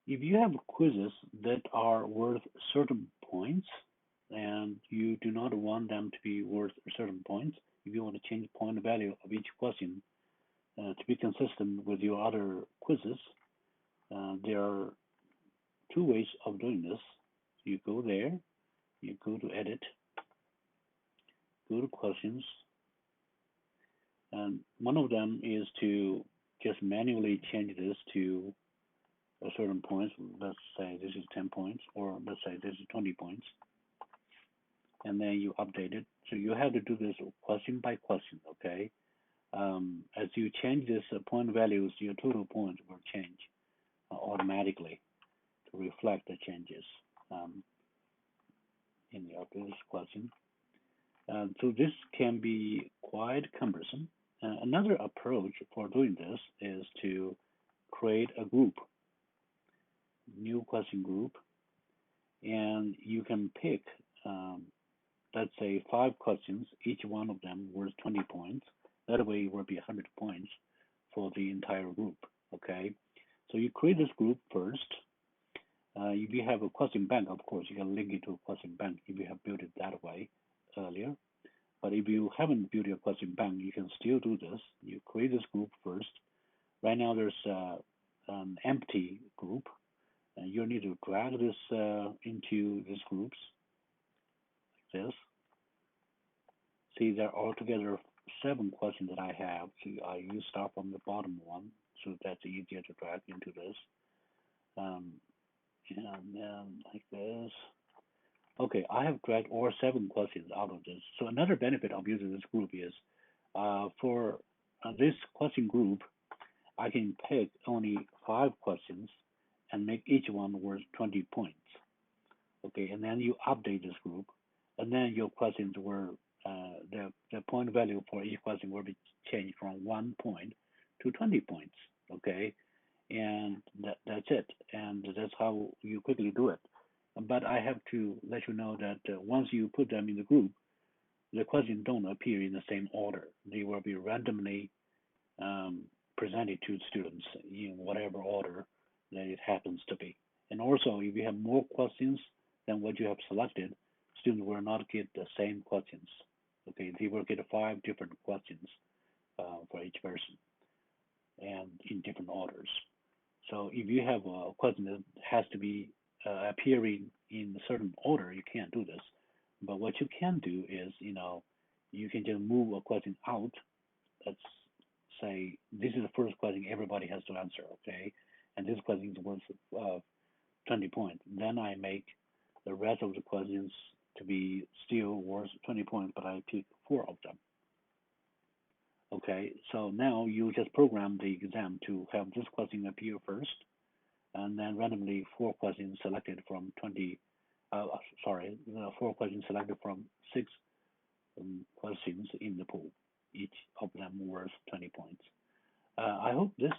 If you have quizzes that are worth certain points and you do not want them to be worth certain points, if you want to change point value of each question to be consistent with your other quizzes, there are two ways of doing this. You go there, you go to edit, go to questions, and one of them is to just manually change this to a certain points. Let's say this is 10 points, or let's say this is 20 points, and then you update it. So you have to do this question by question, okay? As you change this point values, your total points will change automatically to reflect the changes um, in the updated question. So this can be quite cumbersome. Another approach for doing this is to create a group, new question group, and you can pick, um, let's say, 5 questions, each one of them worth 20 points. That way it will be 100 points for the entire group, okay? So you create this group first. If you have a question bank, of course, you can link it to a question bank if you have built it that way earlier. But if you haven't built your question bank, you can still do this. You create this group first. Right now, there's an empty group, and you need to drag this into these groups like this. See, there are altogether 7 questions that I have. So you start from the bottom one, so that's easier to drag into this. Um, and then like this. Okay, I have dragged all 7 questions out of this. So another benefit of using this group is for this question group, I can pick only 5 questions and make each one worth 20 points. Okay, and then you update this group, and then your questions were the point value for each question will be changed from 1 point to 20 points. Okay, and that's it, and that's how you quickly do it. But I have to let you know that once you put them in the group, the questions don't appear in the same order. They will be randomly um, presented to students in whatever order that it happens to be. And also, if you have more questions than what you have selected, students will not get the same questions. Okay, they will get 5 different questions for each person and in different orders. So if you have a question that has to be appearing in a certain order, you can't do this. But what you can do is, you can just move a question out. Let's say this is the first question everybody has to answer, okay? And this question is worth 20 points. Then I make the rest of the questions to be still worth 20 points, but I pick 4 of them. Okay, so now you just program the exam to have this question appear first, and then randomly 4 questions selected from 20, sorry, 4 questions selected from 6 questions in the pool, each of them worth 20 points. I hope this